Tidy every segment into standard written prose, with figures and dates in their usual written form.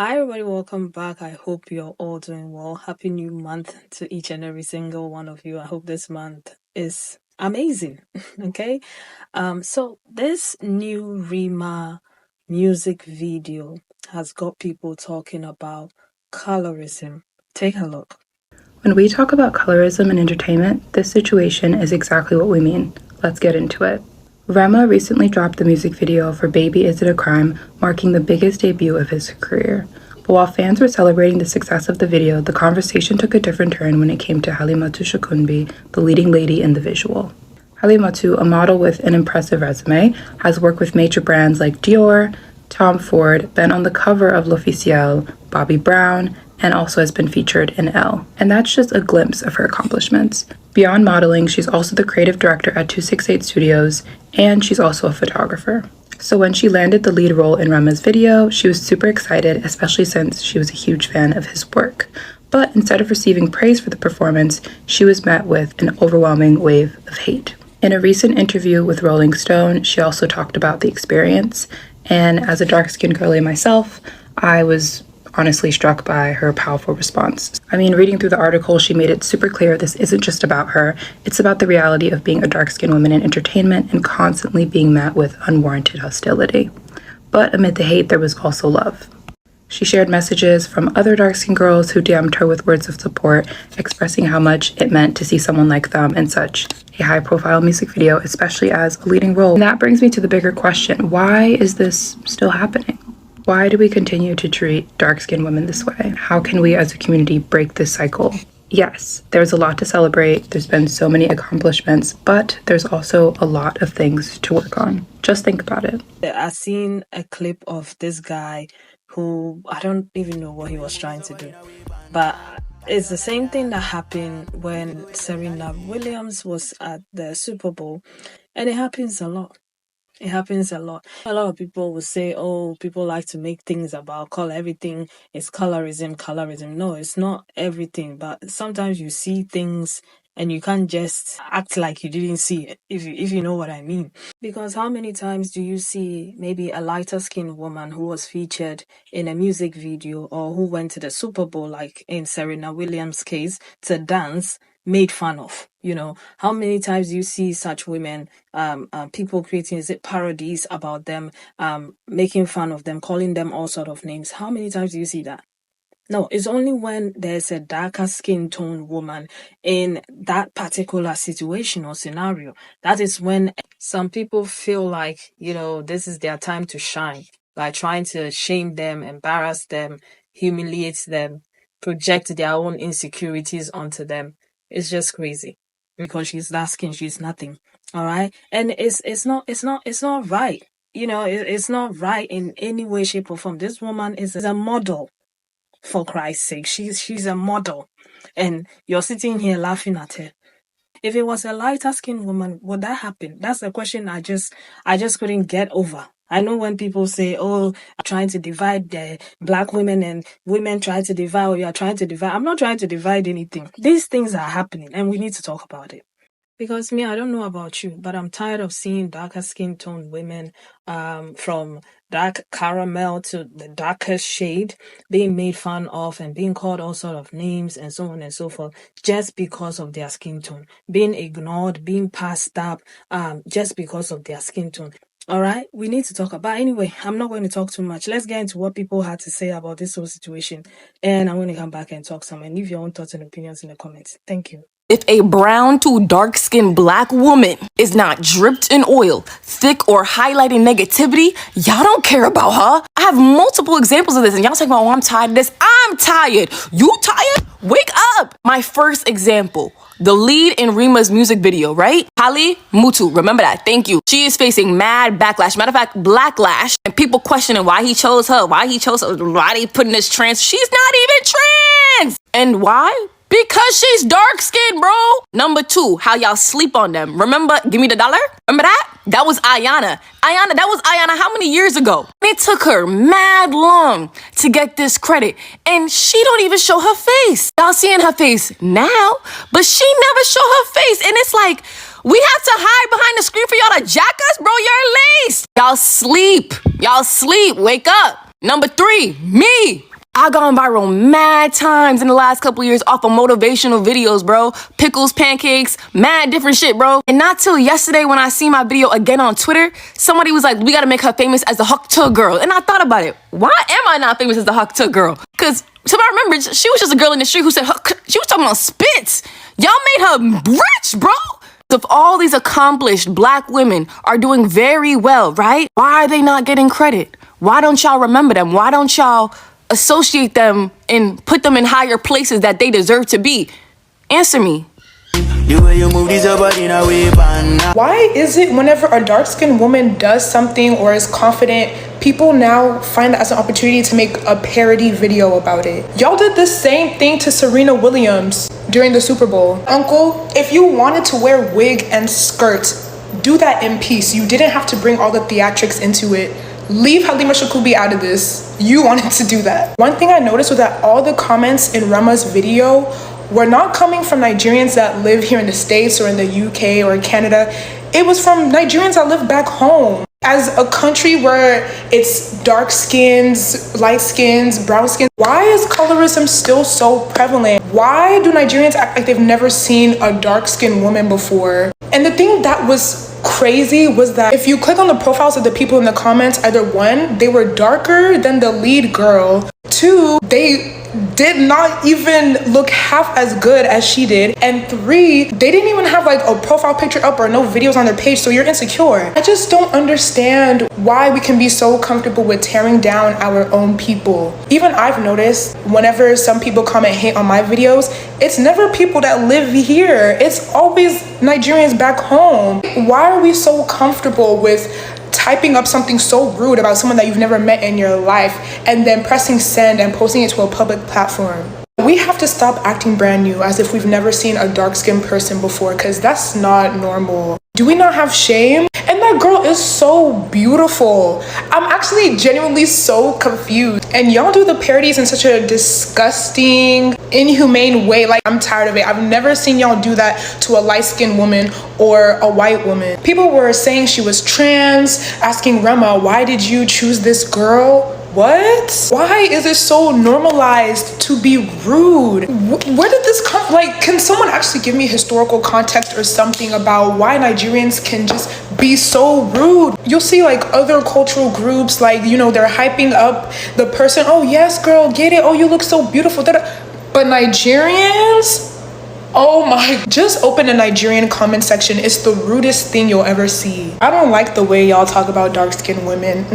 Hi, everybody, welcome back. I hope you're all doing well. Happy new month to each and every single one of you. I hope this month is amazing. Okay. So this new Rema music video has got people talking about colorism. Take a look. When we talk about colorism in entertainment, this situation is exactly what we mean. Let's get into it. Rema recently dropped the music video for Baby Is It a Crime, marking the biggest debut of his career. But while fans were celebrating the success of the video, the conversation took a different turn when it came to Halimatu Shakunbi, the leading lady in the visual. Halimatu, a model with an impressive resume, has worked with major brands like Dior, Tom Ford, been on the cover of L'Officiel, Bobbi Brown, and also has been featured in Elle. And that's just a glimpse of her accomplishments. Beyond modeling, she's also the creative director at 268 Studios, and she's also a photographer. So when she landed the lead role in Rema's video, she was super excited, especially since she was a huge fan of his work. But instead of receiving praise for the performance, she was met with an overwhelming wave of hate. In a recent interview with Rolling Stone, she also talked about the experience, and as a dark-skinned girly myself, I was honestly struck by her powerful response. I mean, reading through the article, she made it super clear this isn't just about her, it's about the reality of being a dark-skinned woman in entertainment and constantly being met with unwarranted hostility. But amid the hate, there was also love. She shared messages from other dark-skinned girls who DM'd her with words of support, expressing how much it meant to see someone like them in such a high-profile music video, especially as a leading role. And that brings me to the bigger question: why is this still happening? Why do we continue to treat dark-skinned women this way? How can we as a community break this cycle? Yes, there's a lot to celebrate. There's been so many accomplishments, but there's also a lot of things to work on. Just think about it. I've seen a clip of this guy who I don't even know what he was trying to do, but it's the same thing that happened when Serena Williams was at the Super Bowl, and it happens a lot. It happens a lot. A lot of people will say, oh, people like to make things about color. Everything is colorism, colorism. No, it's not everything. But sometimes you see things and you can't just act like you didn't see it, if you know what I mean. Because how many times do you see maybe a lighter skinned woman who was featured in a music video or who went to the Super Bowl, like in Serena Williams' case, to dance, made fun of? How many times do you see such women, people creating parodies about them, making fun of them, calling them all sort of names? How many times do you see that? No, it's only when there's a darker skin tone woman in that particular situation or scenario. That is when some people feel like, this is their time to shine by trying to shame them, embarrass them, humiliate them, project their own insecurities onto them. It's just crazy. Because she's dark skin, she's nothing. All right. And it's not right. It's not right in any way, shape, or form. This woman is a model. For Christ's sake, she's a model, and you're sitting here laughing at her. If it was a lighter skinned woman, would that happen? That's the question I just couldn't get over. I know when people say, oh, trying to divide the black women and women try to divide, or you're trying to divide. I'm not trying to divide anything. These things are happening and we need to talk about it. Because me, I don't know about you, but I'm tired of seeing darker skin tone women from dark caramel to the darkest shade being made fun of and being called all sort of names and so on and so forth just because of their skin tone, being ignored, being passed up just because of their skin tone. All right, we need to talk about. Anyway, I'm not going to talk too much. Let's get into what people had to say about this whole situation, and I'm going to come back and talk some and leave your own thoughts and opinions in the comments. Thank you. If a brown to dark-skinned black woman is not dripped in oil, thick or highlighting negativity, y'all don't care about her. I have multiple examples of this, and y'all talking about, oh, I'm tired of this. I'm tired. You tired? Wake up. My first example, the lead in Rema's music video, right? Halimatu, remember that. Thank you. She is facing mad backlash. Matter of fact, blacklash, and people questioning why he chose her, why they putting this trans. She's not even trans. And why? Because she's dark-skinned, bro. Number 2, how y'all sleep on them. Remember, give me the dollar? Remember that? That was Ayana. That was Ayana how many years ago? It took her mad long to get this credit. And she don't even show her face. Y'all seeing her face now, but she never show her face. And it's like, we have to hide behind the screen for y'all to jack us? Bro, you're laced. Y'all sleep. Wake up. Number 3, me. I gone viral mad times in the last couple years off of motivational videos, bro. Pickles, pancakes, mad different shit, bro. And not till yesterday when I see my video again on Twitter, somebody was like, we gotta make her famous as the Huck Tug girl. And I thought about it. Why am I not famous as the Huck Tug girl? Because somebody remembered she was just a girl in the street who said, she was talking about spits. Y'all made her rich, bro. If all these accomplished black women are doing very well, right? Why are they not getting credit? Why don't y'all remember them? Why don't y'all associate them and put them in higher places that they deserve to be? Answer me. Why is it whenever a dark-skinned woman does something or is confident, people now find that as an opportunity to make a parody video about it? Y'all did the same thing to Serena Williams during the Super Bowl. Uncle, if you wanted to wear wig and skirts, do that in peace. You didn't have to bring all the theatrics into it. Leave Halima Shakubi out of this. You wanted to do that. One thing I noticed was that all the comments in Rema's video were not coming from Nigerians that live here in the States or in the UK or Canada. It was from Nigerians that live back home. As a country where it's dark skins, light skins, brown skins, why is colorism still so prevalent? Why do Nigerians act like they've never seen a dark skinned woman before? And the thing that was crazy was that if you click on the profiles of the people in the comments, either one, they were darker than the lead girl, two, they did not even look half as good as she did, and three, they didn't even have like a profile picture up or no videos on their page, so you're insecure. I just don't understand why we can be so comfortable with tearing down our own people. Even I've noticed whenever some people comment hate on my videos, it's never people that live here, it's always Nigerians back home. Why are we so comfortable with typing up something so rude about someone that you've never met in your life and then pressing send and posting it to a public platform? We have to stop acting brand new as if we've never seen a dark-skinned person before, because that's not normal. Do we not have shame? And that girl is so beautiful. I'm actually genuinely so confused. And y'all do the parodies in such a disgusting, inhumane way. Like, I'm tired of it. I've never seen y'all do that to a light-skinned woman or a white woman. People were saying she was trans, asking Rema, why did you choose this girl? What? Why is it so normalized to be rude? Where did this come? Like, can someone actually give me historical context or something about why Nigerians can just be so rude? You'll see like other cultural groups, like, you know, they're hyping up the person. Oh yes, girl, get it. Oh, you look so beautiful. But Nigerians, oh my, just open a Nigerian comment section. It's the rudest thing you'll ever see. I don't like the way y'all talk about dark-skinned women.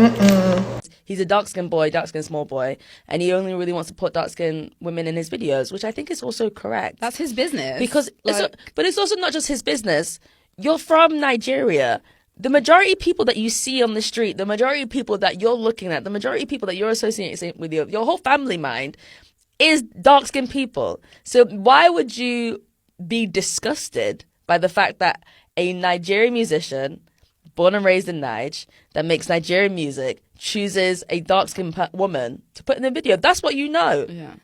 He's a dark-skinned boy, dark-skinned small boy, and he only really wants to put dark-skinned women in his videos, which I think is also correct. That's his business. Because, but it's also not just his business. You're from Nigeria. The majority of people that you see on the street, the majority of people that you're looking at, the majority of people that you're associating with your whole family mind is dark-skinned people. So why would you be disgusted by the fact that a Nigerian musician, born and raised in Niger, that makes Nigerian music, chooses a dark-skinned woman to put in the video? That's what you know. Yeah.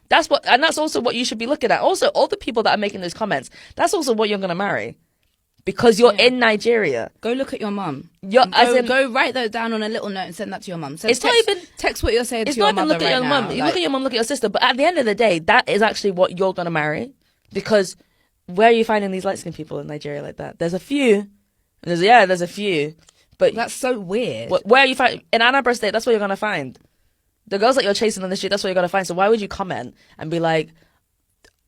And that's also what you should be looking at. Also, all the people that are making those comments, that's also what you're going to marry. Because you're in Nigeria. Go look at your mum. Go write those down on a little note and send that to your mum. So it's not even text what you're saying to your mother. Look at your mum. You look at your mum, look at your sister. But at the end of the day, that is actually what you're gonna marry. Because where are you finding these light skinned people in Nigeria like that? There's a few. There's a few. But that's so weird. Where are you finding in Anambra State? That's what you're gonna find. The girls that you're chasing on the street, that's what you're gonna find. So why would you comment and be like,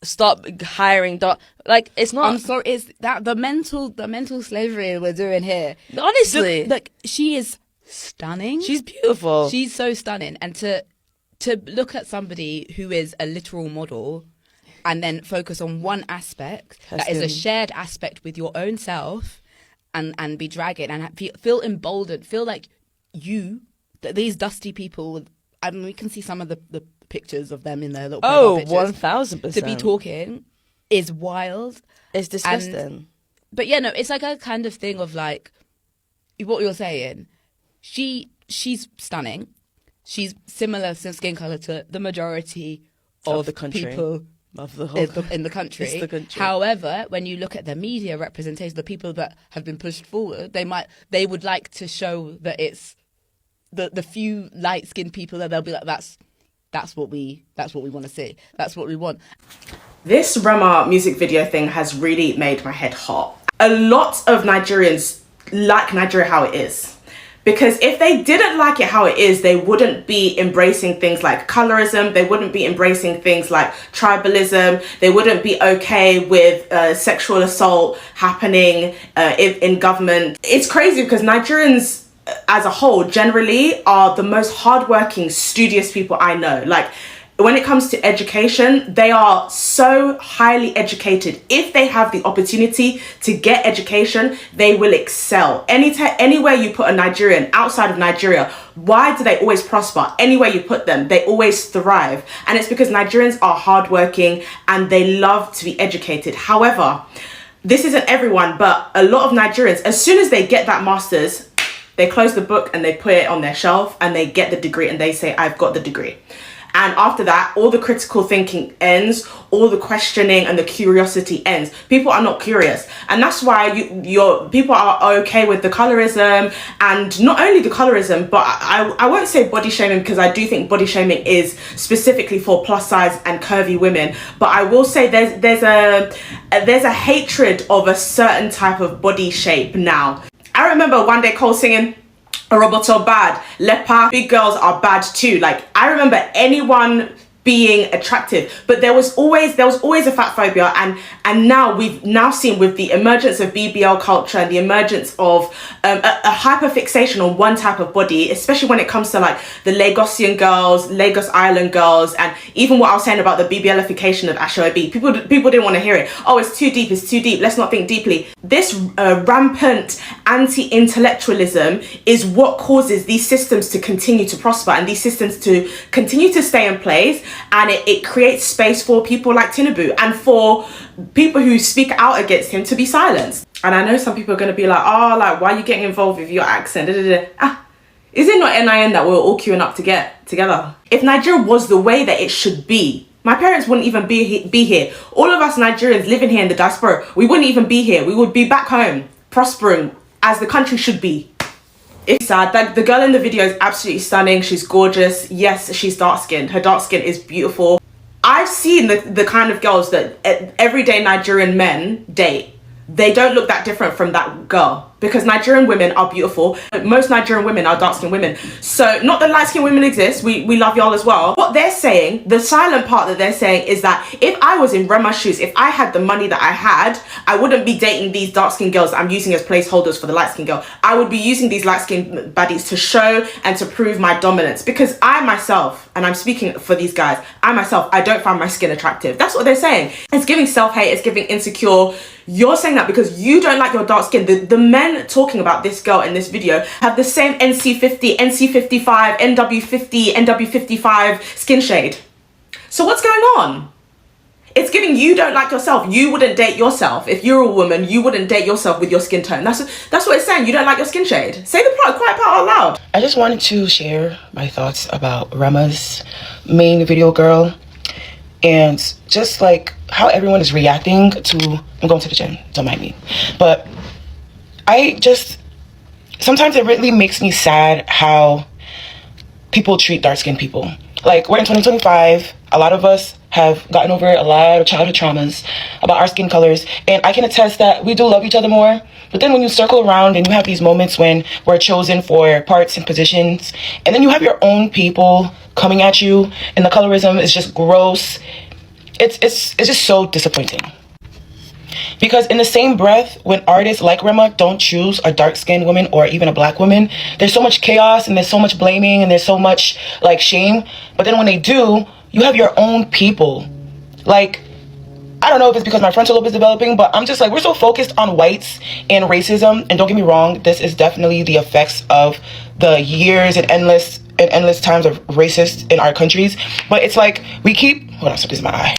stop hiring like, it's not. I'm sorry, it's that the mental slavery we're doing here. Honestly, look, she is stunning. She's beautiful. She's so stunning, and to look at somebody who is a literal model and then focus on one aspect that is a shared aspect with your own self, and be dragging and feel emboldened, feel like these dusty people. I mean, we can see some of the pictures of them in their little profile pictures. 1000%. To be talking is wild. It's disgusting. But yeah, no, it's like a kind of thing of like what you're saying. She's stunning. She's similar skin color to the majority of the country. People of the whole in the country. It's the country. However, when you look at the media representation, the people that have been pushed forward, they would like to show that it's the few light skinned people that they'll be like, that's what we want to see. That's what we want. This Rema music video thing has really made my head hot. A lot of Nigerians like Nigeria how it is. Because if they didn't like it how it is, they wouldn't be embracing things like colorism. They wouldn't be embracing things like tribalism. They wouldn't be okay with sexual assault happening in government. It's crazy because Nigerians as a whole generally are the most hardworking, studious people I know. Like, when it comes to education, they are so highly educated. If they have the opportunity to get education, they will excel. Anywhere you put a Nigerian outside of Nigeria, why do they always prosper? Anywhere you put them, they always thrive. And it's because Nigerians are hardworking and they love to be educated. However, this isn't everyone, but a lot of Nigerians, as soon as they get that master's, they close the book and they put it on their shelf and they get the degree and they say, I've got the degree. And after that, all the critical thinking ends, all the questioning and the curiosity ends. People are not curious. And that's why your people are okay with the colorism, and not only the colorism, but I won't say body shaming, because I do think body shaming is specifically for plus size and curvy women. But I will say there's a hatred of a certain type of body shape now. I remember one day Cole singing, Roboto bad, lepa, big girls are bad too. Like, I remember anyone being attractive, but there was always a fat phobia, and now we've seen with the emergence of BBL culture and the emergence of a hyperfixation on one type of body, especially when it comes to like the Lagosian girls, Lagos Island girls, and even what I was saying about the BBLification of Asoebi. People didn't want to hear it. Oh, it's too deep, let's not think deeply. This rampant anti-intellectualism is what causes these systems to continue to prosper and these systems to continue to stay in place. And it creates space for people like Tinubu and for people who speak out against him to be silenced. And I know some people are going to be like, oh, like, why are you getting involved with your accent? Is it not NIN that we're all queuing up to get together? If Nigeria was the way that it should be, my parents wouldn't even be here. All of us Nigerians living here in the diaspora, we wouldn't even be here. We would be back home, prospering as the country should be. It's sad. Like, the girl in the video is absolutely stunning. She's gorgeous. Yes, she's dark-skinned. Her dark skin is beautiful. I've seen the kind of girls that everyday Nigerian men date. They don't look that different from that girl, because Nigerian women are beautiful. Most Nigerian women are dark-skinned women. So, not that light-skinned women exist, we love y'all as well. What they're saying, the silent part that they're saying, is that if I was in Rema's shoes, if I had the money that I had, I wouldn't be dating these dark-skinned girls that I'm using as placeholders for the light-skinned girl. I would be using these light-skinned baddies to show and to prove my dominance. Because I myself, and I'm speaking for these guys, I don't find my skin attractive. That's what they're saying. It's giving self-hate, it's giving insecure. You're saying that because you don't like your dark skin. The men talking about this girl in this video have the same NC50, NC55, NW50, NW55 skin shade. So what's going on? It's giving you don't like yourself. You wouldn't date yourself. If you're a woman, you wouldn't date yourself with your skin tone. That's what it's saying. You don't like your skin shade. Say the quiet part out loud. I just wanted to share my thoughts about Rema's main video girl, and just like how everyone is reacting to, I'm going to the gym, don't mind me. But sometimes it really makes me sad how people treat dark-skinned people. Like, we're in 2025, a lot of us have gotten over a lot of childhood traumas about our skin colors, and I can attest that we do love each other more. But then when you circle around and you have these moments when we're chosen for parts and positions, and then you have your own people coming at you, and the colorism is just gross, it's just so disappointing. Because in the same breath, when artists like Rema don't choose a dark-skinned woman or even a black woman, there's so much chaos and there's so much blaming and there's so much like shame. But then when they do, you have your own people. Like, I don't know if it's because my frontal lobe is developing, but I'm just like, we're so focused on whites and racism. And don't get me wrong, this is definitely the effects of the years and endless times of racist in our countries. But it's like, we keep, hold on, so this is my eye.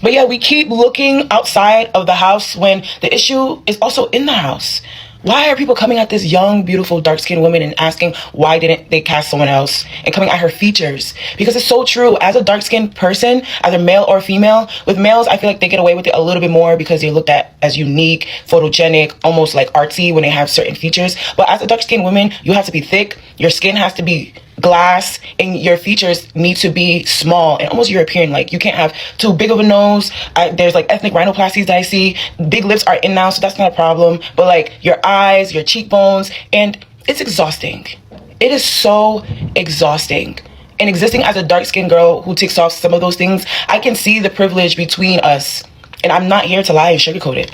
But yeah, we keep looking outside of the house when the issue is also in the house. Why are people coming at this young, beautiful, dark-skinned woman and asking why didn't they cast someone else, and coming at her features? Because it's so true. As a dark-skinned person, either male or female, with males, I feel like they get away with it a little bit more because they're looked at as unique, photogenic, almost like artsy when they have certain features. But as a dark-skinned woman, you have to be thick. Your skin has to be glass and your features need to be small and almost European. Like, you can't have too big of a nose. There's like ethnic rhinoplasties that I see. Big lips are in now, so that's not a problem. But like your eyes, your cheekbones, and it's exhausting. It is so exhausting. And existing as a dark-skinned girl who ticks off some of those things, I can see the privilege between us. And I'm not here to lie and sugarcoat it.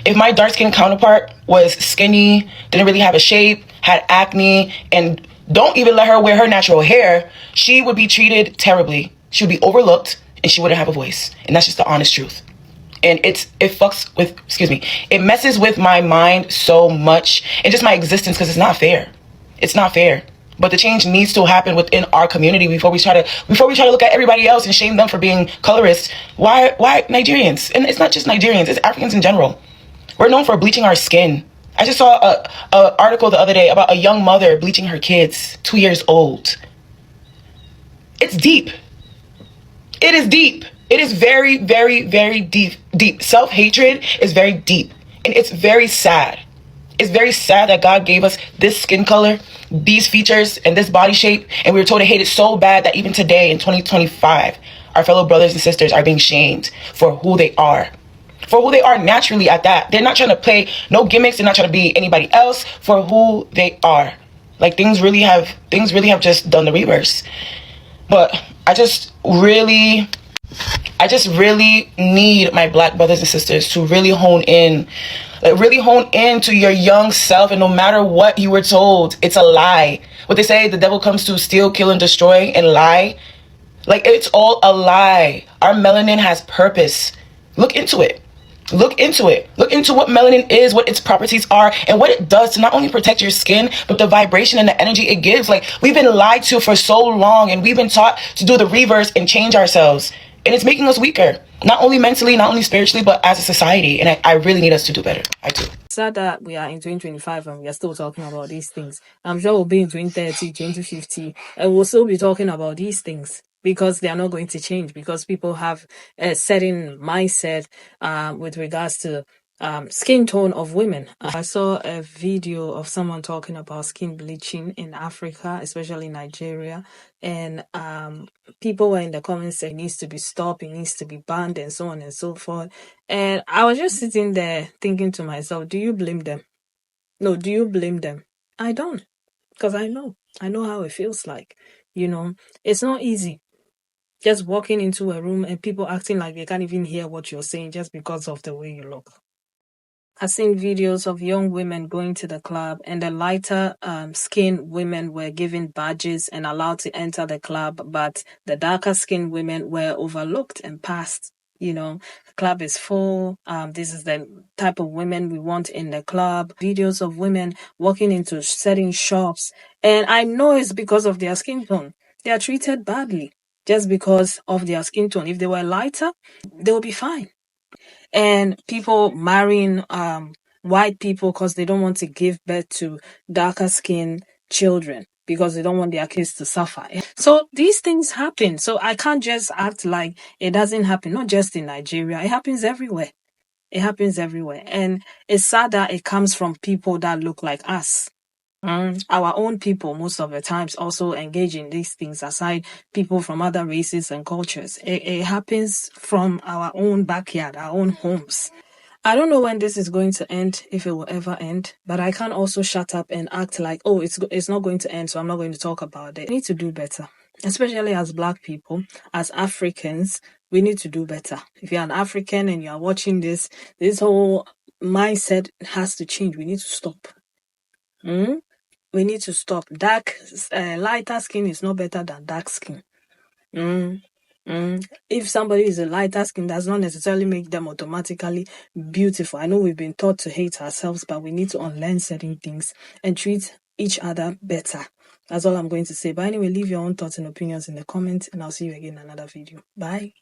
If my dark-skinned counterpart was skinny, didn't really have a shape, had acne, and don't even let her wear her natural hair, she would be treated terribly. She would be overlooked, and she wouldn't have a voice. And that's just the honest truth. And it messes with my mind so much and just my existence, because it's not fair. It's not fair. But the change needs to happen within our community before we try to look at everybody else and shame them for being colorist. Why Nigerians? And it's not just Nigerians, it's Africans in general. We're known for bleaching our skin. I just saw a article the other day about a young mother bleaching her kids, 2 years old. It's deep. It is deep. It is very, very, very deep. Self-hatred is very deep. And it's very sad. It's very sad that God gave us this skin color, these features, and this body shape, and we were told to hate it so bad that even today in 2025, our fellow brothers and sisters are being shamed for who they are. For who they are naturally at that. They're not trying to play no gimmicks. They're not trying to be anybody else. For who they are. Like, things really have just done the reverse. But I just really need my Black brothers and sisters to really hone in. Like, really hone in to your young self, and no matter what you were told, it's a lie. What they say, the devil comes to steal, kill, and destroy, and lie. Like, it's all a lie. Our melanin has purpose. Look into it. Look into it. Look into what melanin is, what its properties are, and what it does to not only protect your skin, but the vibration and the energy it gives. Like, we've been lied to for so long, and we've been taught to do the reverse and change ourselves. And it's making us weaker, not only mentally, not only spiritually, but as a society. And I really need us to do better. I do. Sad that we are in 2025 and we are still talking about these things. I'm sure we'll be in 2030, 2050, and we'll still be talking about these things because they are not going to change, because people have a certain mindset with regards to skin tone of women. I saw a video of someone talking about skin bleaching in Africa, especially Nigeria, and people were in the comments saying it needs to be stopped, it needs to be banned, and so on and so forth. And I was just sitting there thinking to myself, do you blame them? No, do you blame them? I don't, because I know how it feels like. It's not easy just walking into a room and people acting like they can't even hear what you're saying just because of the way you look. I've seen videos of young women going to the club, and the lighter skinned women were given badges and allowed to enter the club, but the darker skinned women were overlooked and passed. The club is full. This is the type of women we want in the club. Videos of women walking into certain shops, and I know it's because of their skin tone. They are treated badly just because of their skin tone. If they were lighter, they'll be fine. And people marrying white people because they don't want to give birth to darker skinned children because they don't want their kids to suffer. So these things happen. So I can't just act like it doesn't happen, not just in Nigeria. It happens everywhere. It happens everywhere. And it's sad that it comes from people that look like us. Our own people, most of the times, also engage in these things, aside people from other races and cultures. It happens from our own backyard, our own homes. I don't know when this is going to end, if it will ever end, but I can't also shut up and act like, oh, it's not going to end, so I'm not going to talk about it. We need to do better, especially as Black people, as Africans. We need to do better. If you're an African and you are watching this whole mindset has to change. We need to stop. We need to stop. Lighter skin is not better than dark skin. If somebody is a lighter skin, does not necessarily make them automatically beautiful. I know we've been taught to hate ourselves, but we need to unlearn certain things and treat each other better. That's all I'm going to say. But anyway, leave your own thoughts and opinions in the comments, and I'll see you again in another video. Bye.